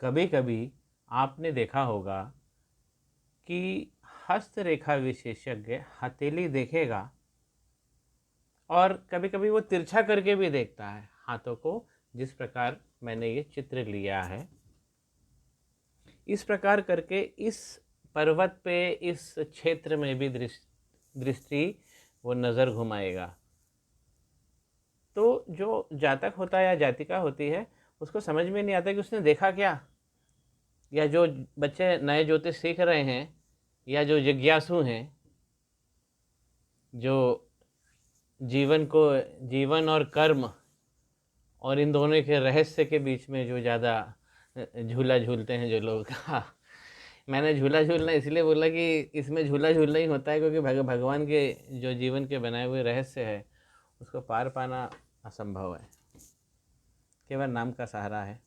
कभी कभी आपने देखा होगा कि हस्तरेखा विशेषज्ञ हथेली देखेगा और कभी कभी वो तिरछा करके भी देखता है हाथों को, जिस प्रकार मैंने ये चित्र लिया है। इस प्रकार करके इस पर्वत पे, इस क्षेत्र में भी दृष्टि वो नज़र घुमाएगा। तो जो जातक होता है या जातिका होती है, उसको समझ में नहीं आता कि उसने देखा क्या। या जो बच्चे नए ज्योतिष सीख रहे हैं या जो जिज्ञासु हैं, जो जीवन और कर्म और इन दोनों के रहस्य के बीच में जो ज़्यादा झूला झूलते हैं जो लोग मैंने झूला झूलना इसलिए बोला कि इसमें झूला झूलना ही होता है, क्योंकि भगवान के जो जीवन के बनाए हुए रहस्य है उसको पार पाना असंभव है, केवल नाम का सहारा है।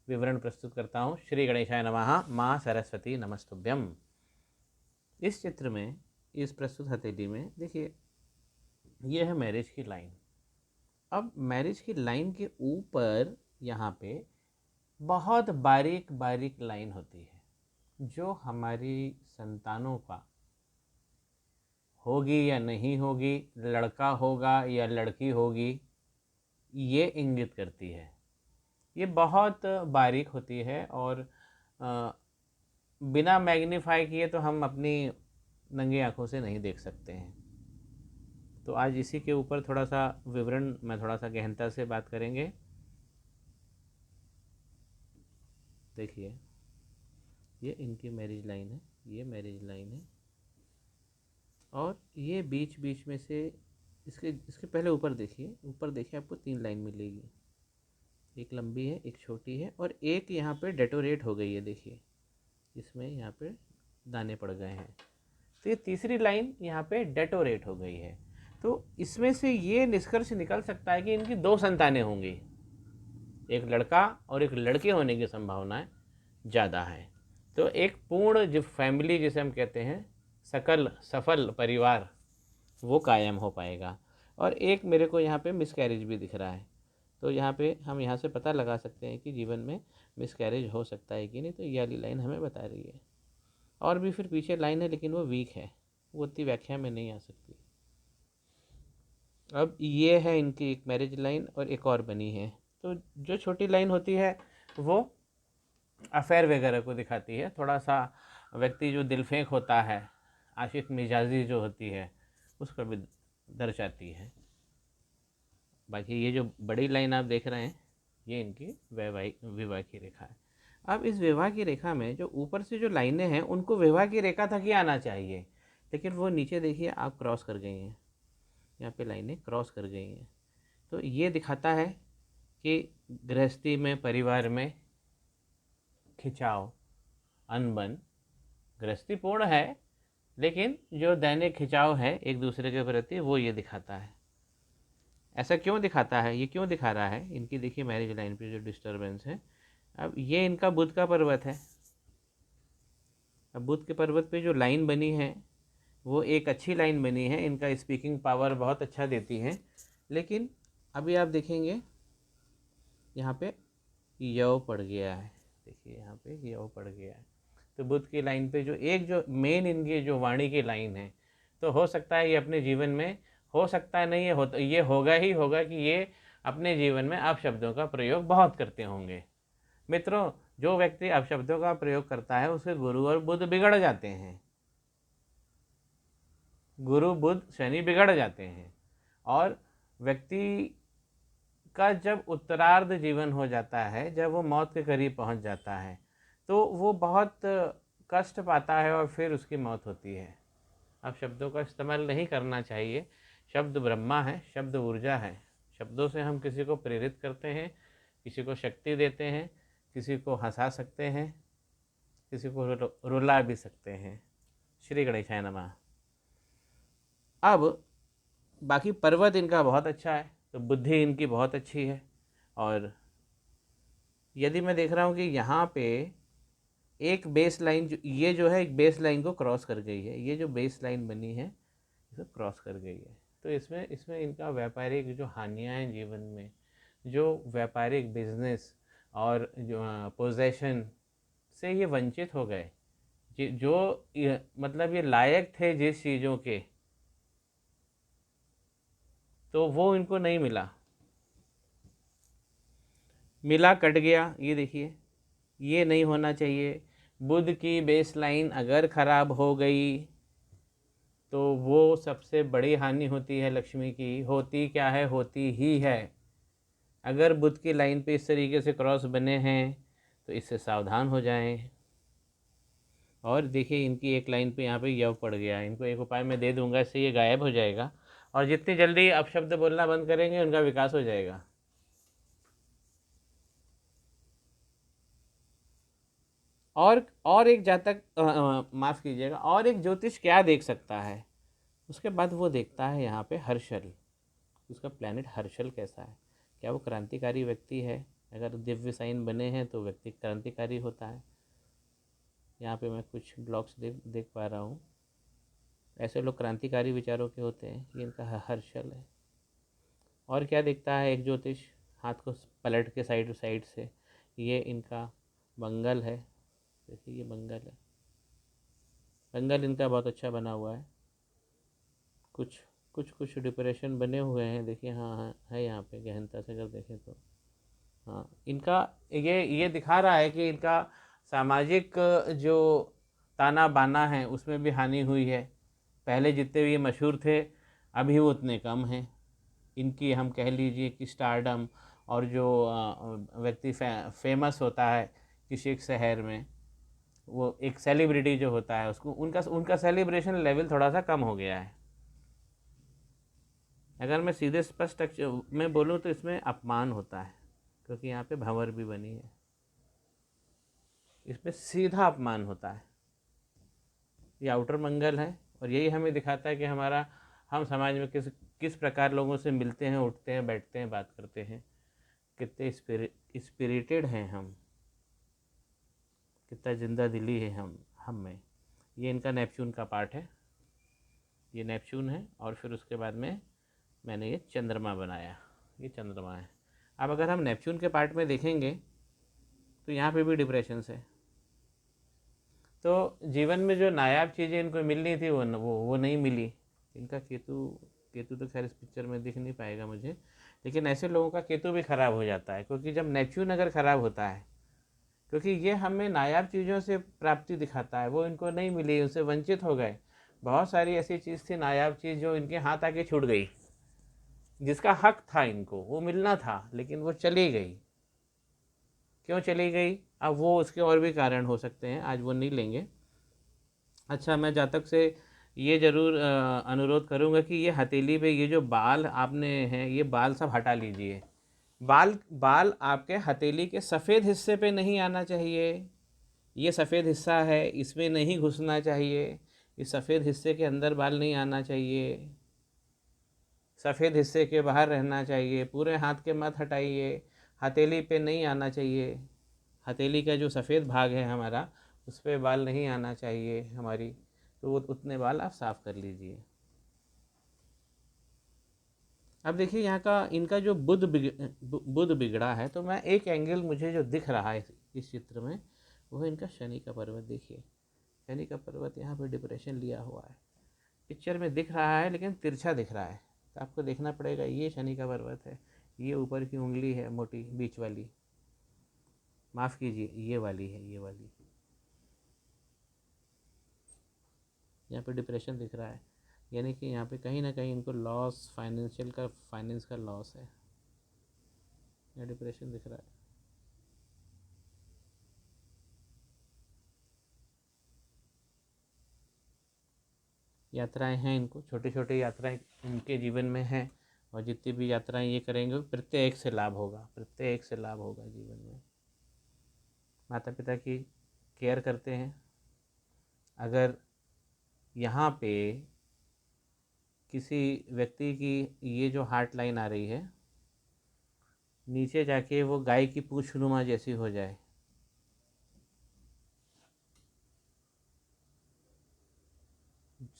विवरण प्रस्तुत करता हूँ। श्री गणेशाय नमः। माँ सरस्वती नमस्तुभ्यम। इस चित्र में, इस प्रस्तुत हथेली में देखिए, ये है मैरिज की लाइन। अब मैरिज की लाइन के ऊपर यहाँ पे बहुत बारीक बारीक लाइन होती है, जो हमारी संतानों का होगी या नहीं होगी, लड़का होगा या लड़की होगी, ये इंगित करती है। ये बहुत बारीक होती है और बिना मैग्नीफाई किए तो हम अपनी नंगी आंखों से नहीं देख सकते हैं। तो आज इसी के ऊपर थोड़ा सा विवरण में थोड़ा सा गहनता से बात करेंगे। देखिए, ये इनकी मैरिज लाइन है, ये मैरिज लाइन है, और ये बीच बीच में से इसके इसके पहले ऊपर देखिए आपको 3 लाइन मिलेगी। एक लंबी है, एक छोटी है, और एक यहाँ पे डेटोरेट हो गई है। देखिए, इसमें यहाँ पे दाने पड़ गए हैं। तो ये तीसरी लाइन यहाँ पे डेटोरेट हो गई है। तो इसमें से ये निष्कर्ष निकल सकता है कि इनकी 2 संतानें होंगी, एक लड़का और एक लड़की होने की संभावनाएं ज़्यादा है। तो एक पूर्ण जो फैमिली जिसे हम कहते हैं, सकल सफल परिवार, वो कायम हो पाएगा। और एक मेरे को यहाँ पे मिसकैरेज भी दिख रहा है। तो यहाँ पे हम यहाँ से पता लगा सकते हैं कि जीवन में मिसकैरेज हो सकता है कि नहीं। तो ये वाली लाइन हमें बता रही है। और भी फिर पीछे लाइन है, लेकिन वो वीक है, वो उतनी व्याख्या में नहीं आ सकती। अब ये है इनकी एक मैरिज लाइन और एक और बनी है। तो जो छोटी लाइन होती है वो अफेयर वगैरह को दिखाती है। थोड़ा सा व्यक्ति जो दिलफेंक होता है, आशिक मिजाजी जो होती है, उसको भी दर्शाती है। बाकी ये जो बड़ी लाइन आप देख रहे हैं, ये इनकी वैवाहिक विवाह की रेखा है। अब इस विवाह की रेखा में जो ऊपर से जो लाइनें हैं, उनको विवाह की रेखा तक ही आना चाहिए, लेकिन वो नीचे देखिए आप क्रॉस कर गई हैं। यहाँ पे लाइनें क्रॉस कर गई हैं। तो ये दिखाता है कि गृहस्थी में, परिवार में खिंचाव, अनबन, गृहस्थी पूर्ण है, लेकिन जो दैनिक खिंचाव है एक दूसरे के प्रति, वो ये दिखाता है। ऐसा क्यों दिखाता है, ये क्यों दिखा रहा है? इनकी देखिए मैरिज लाइन पे जो डिस्टरबेंस है। अब ये इनका बुध का पर्वत है। अब बुध के पर्वत पे जो लाइन बनी है, वो एक अच्छी लाइन बनी है, इनका स्पीकिंग पावर बहुत अच्छा देती है। लेकिन अभी आप देखेंगे यहाँ पे यव पड़ गया है। देखिए यहाँ पे यव पड़ गया है। तो बुध की लाइन पे जो मेन इनकी जो वाणी की लाइन है, तो हो सकता है ये अपने जीवन में, हो सकता है नहीं, ये होगा ही होगा कि ये अपने जीवन में अपशब्दों का प्रयोग बहुत करते होंगे। मित्रों, जो व्यक्ति अपशब्दों का प्रयोग करता है उसके गुरु और बुध बिगड़ जाते हैं। गुरु बुध शनि बिगड़ जाते हैं। और व्यक्ति का जब उत्तरार्ध जीवन हो जाता है, जब वो मौत के करीब पहुंच जाता है, तो वो बहुत कष्ट पाता है और फिर उसकी मौत होती है। अब शब्दों का इस्तेमाल नहीं करना चाहिए। शब्द ब्रह्मा है, शब्द ऊर्जा है। शब्दों से हम किसी को प्रेरित करते हैं, किसी को शक्ति देते हैं, किसी को हंसा सकते हैं, किसी को रुला भी सकते हैं। श्री गणेशाय नमः। अब बाकी पर्वत इनका बहुत अच्छा है, तो बुद्धि इनकी बहुत अच्छी है। और यदि मैं देख रहा हूँ कि यहाँ पे एक बेस लाइन, ये जो है एक बेस लाइन को क्रॉस कर गई है, ये जो बेस लाइन बनी है इसे क्रॉस कर गई है। तो इसमें इसमें इनका व्यापारिक जो हानियाँ हैं जीवन में, जो व्यापारिक बिजनेस और जो पोजेशन से ये वंचित हो गए। जो मतलब ये लायक थे जिस चीज़ों के, तो वो इनको नहीं मिला, मिला कट गया। ये देखिए, ये नहीं होना चाहिए। बुध की बेस लाइन अगर ख़राब हो गई तो वो सबसे बड़ी हानि होती है लक्ष्मी की। होती क्या है, होती ही है। अगर बुध की लाइन पे इस तरीके से क्रॉस बने हैं तो इससे सावधान हो जाएं। और देखिए इनकी एक लाइन पे यहाँ पे यव पड़ गया है। इनको एक उपाय मैं दे दूंगा, इससे ये गायब हो जाएगा और जितनी जल्दी अपशब्द बोलना बंद करेंगे उनका विकास हो जाएगा। और एक जातक माफ़ कीजिएगा, और एक ज्योतिष क्या देख सकता है, उसके बाद वो देखता है यहाँ पे हर्षल, उसका प्लैनेट हर्षल कैसा है, क्या वो क्रांतिकारी व्यक्ति है। अगर दिव्य साइन बने हैं तो व्यक्ति क्रांतिकारी होता है। यहाँ पे मैं कुछ ब्लॉक्स देख पा रहा हूँ, ऐसे लोग क्रांतिकारी विचारों के होते हैं। ये इनका हर्षल है। और क्या देखता है एक ज्योतिष, हाथ को पलट के साइड साइड से, ये इनका मंगल है। देखिए ये मंगल है, मंगल इनका बहुत अच्छा बना हुआ है। कुछ कुछ डिप्रेशन बने हुए हैं, देखिए। हाँ हाँ है यहाँ पे, गहनता से अगर देखें तो हाँ इनका ये दिखा रहा है कि इनका सामाजिक जो ताना बाना है उसमें भी हानि हुई है। पहले जितने भी ये मशहूर थे अभी वो उतने कम हैं। इनकी हम कह लीजिए कि स्टारडम, और जो व्यक्ति फेमस होता है किसी एक शहर में, वो एक सेलिब्रिटी जो होता है उसको उनका उनका सेलिब्रेशन लेवल थोड़ा सा कम हो गया है। अगर मैं सीधे स्पष्ट में बोलूँ तो इसमें अपमान होता है, क्योंकि यहाँ पे भंवर भी बनी है, इसमें सीधा अपमान होता है। ये आउटर मंगल है और यही हमें दिखाता है कि हमारा हम समाज में किस प्रकार लोगों से मिलते हैं, उठते हैं, बैठते हैं, बात करते हैं, कितने स्पिरिटेड हैं हम, कितना जिंदा दिली है हम में। ये इनका नेपच्यून का पार्ट है, ये नेपच्यून है। और फिर उसके बाद में मैंने ये चंद्रमा बनाया, ये चंद्रमा है। अब अगर हम नेपच्यून के पार्ट में देखेंगे तो यहाँ पे भी डिप्रेशंस है। तो जीवन में जो नायाब चीज़ें इनको मिलनी थी वो नहीं मिली। इनका केतु, केतु तो खैर इस पिक्चर में दिख नहीं पाएगा मुझे, लेकिन ऐसे लोगों का केतु भी ख़राब हो जाता है, क्योंकि जब नेपच्यून अगर ख़राब होता है, क्योंकि ये हमें नायाब चीज़ों से प्राप्ति दिखाता है, वो इनको नहीं मिली, उनसे वंचित हो गए। बहुत सारी ऐसी चीज़ थी, नायाब चीज़, जो इनके हाथ आके छूट गई, जिसका हक था इनको, वो मिलना था, लेकिन वो चली गई। क्यों चली गई, अब वो उसके और भी कारण हो सकते हैं, आज वो नहीं लेंगे। अच्छा, मैं जातक से ये ज़रूर अनुरोध करूँगा कि ये हथेली पे ये जो बाल आपने हैं, ये बाल सब हटा लीजिए। बाल बाल आपके हथेली के सफ़ेद हिस्से पे नहीं आना चाहिए। ये सफ़ेद हिस्सा है, इसमें नहीं घुसना चाहिए। इस सफ़ेद हिस्से के अंदर बाल नहीं आना चाहिए, सफ़ेद हिस्से के बाहर रहना चाहिए। पूरे हाथ के मत हटाइए, हथेली पे नहीं आना चाहिए। हथेली का जो सफ़ेद भाग है हमारा, उस पर बाल नहीं आना चाहिए हमारी, तो वो उतने बाल आप साफ़ कर लीजिए। अब देखिए यहाँ का इनका जो बुध बिगड़ा है, तो मैं एक एंगल मुझे जो दिख रहा है इस चित्र में, वो है इनका शनि का पर्वत। देखिए शनि का पर्वत यहाँ पे डिप्रेशन लिया हुआ है, पिक्चर में दिख रहा है लेकिन तिरछा दिख रहा है, तो आपको देखना पड़ेगा। ये शनि का पर्वत है, ये ऊपर की उंगली है मोटी बीच वाली, माफ़ कीजिए ये वाली है, ये वाली। यहाँ पे डिप्रेशन दिख रहा है, यानी कि यहाँ पे कहीं ना कहीं इनको लॉस, फाइनेंस का लॉस है। यहाँ डिप्रेशन दिख रहा है। यात्राएं हैं, इनको छोटी छोटी यात्राएं इनके जीवन में हैं, और जितनी भी यात्राएं ये करेंगे प्रत्येक से लाभ होगा, प्रत्येक से लाभ होगा जीवन में। माता पिता की केयर करते हैं। अगर यहाँ पे किसी व्यक्ति की ये जो हार्ट लाइन आ रही है, नीचे जाके वो गाय की पूँछनुमा जैसी हो जाए,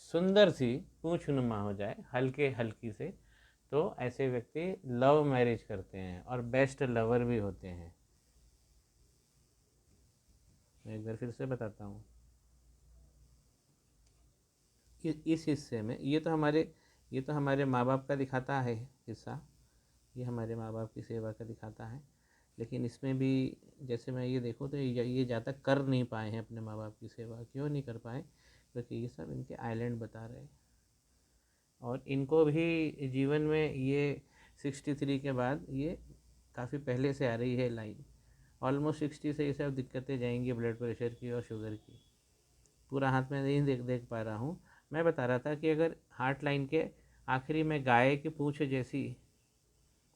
सुंदर सी पूँछनुमा हो जाए, हल्के हल्की से, तो ऐसे व्यक्ति लव मैरिज करते हैं और बेस्ट लवर भी होते हैं। मैं एक बार फिर से बताता हूँ। इस हिस्से में ये तो हमारे माँ बाप का दिखाता है हिस्सा, ये हमारे माँ बाप की सेवा का दिखाता है। लेकिन इसमें भी जैसे मैं ये देखूँ तो ये ज़्यादा कर नहीं पाए हैं अपने माँ बाप की सेवा। क्यों नहीं कर पाए? क्योंकि ये सब इनके आइलैंड बता रहे हैं। और इनको भी जीवन में ये 63 के बाद ये काफ़ी पहले से आ रही है लाइन। ऑलमोस्ट 60 से ये सब दिक्कतें जाएंगी ब्लड प्रेशर की और शुगर की। पूरा हाथ में नहीं देख पा रहा हूँ। मैं बता रहा था कि अगर हार्ट लाइन के आखिरी में गाय की पूँछ जैसी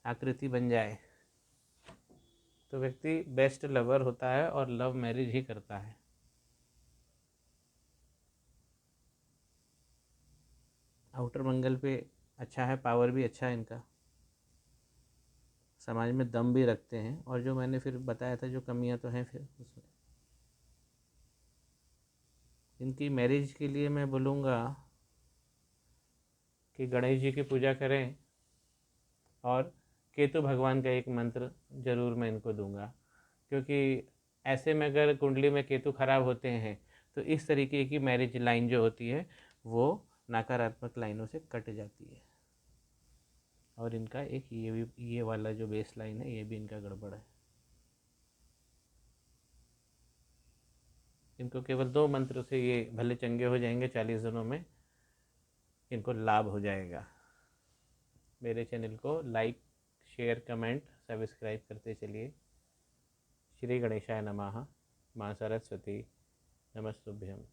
आकृति बन जाए तो व्यक्ति बेस्ट लवर होता है और लव मैरिज ही करता है। आउटर मंगल पे अच्छा है, पावर भी अच्छा है इनका, समाज में दम भी रखते हैं। और जो मैंने फिर बताया था जो कमियां तो हैं फिर उसमें, इनकी मैरिज के लिए मैं बोलूँगा कि गणेश जी की पूजा करें और केतु भगवान का एक मंत्र ज़रूर मैं इनको दूंगा। क्योंकि ऐसे में अगर कुंडली में केतु खराब होते हैं तो इस तरीके की मैरिज लाइन जो होती है वो नकारात्मक लाइनों से कट जाती है। और इनका एक ये वाला जो बेस लाइन है ये भी इनका गड़बड़ है। इनको केवल 2 मंत्र से ये भले चंगे हो जाएंगे 40 दिनों में, इनको लाभ हो जाएगा। मेरे चैनल को लाइक, शेयर, कमेंट, सब्सक्राइब करते चलिए। श्री गणेशाय नमः। माँ सरस्वती नमस्तुभ्यम।